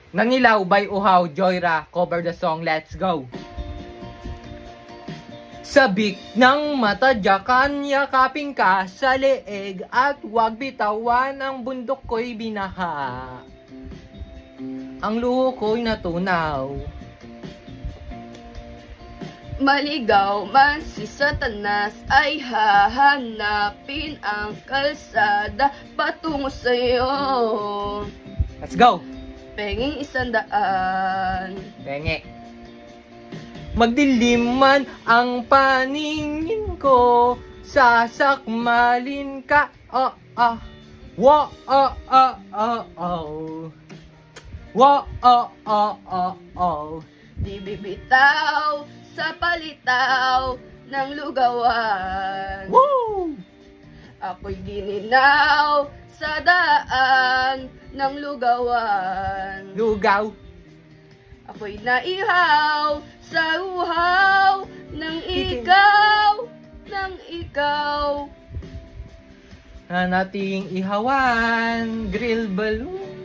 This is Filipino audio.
Nangilaw by Uhaw, Joyra, cover the song, let's go. Sabik ng matadyakan, yakapin ka sa leeg at huwag bitawan ang bundok ko'y binaha. Ang luho ko'y natunaw. Maligaw man si Satanas ay hahanapin ang kalsada patungo sa'yo. Let's go! Penging 100. Penge. Magdilim man ang paningin ko, sasakmalin ka. Wa Di bibitaw sa palitaw ng lugawan. Woo! Ako'y gininaw sa daan ng lugawan. Lugaw. Ako'y naihaw sa uhaw ng ikaw, ng ikaw. Na nating ihawan, grill balloon.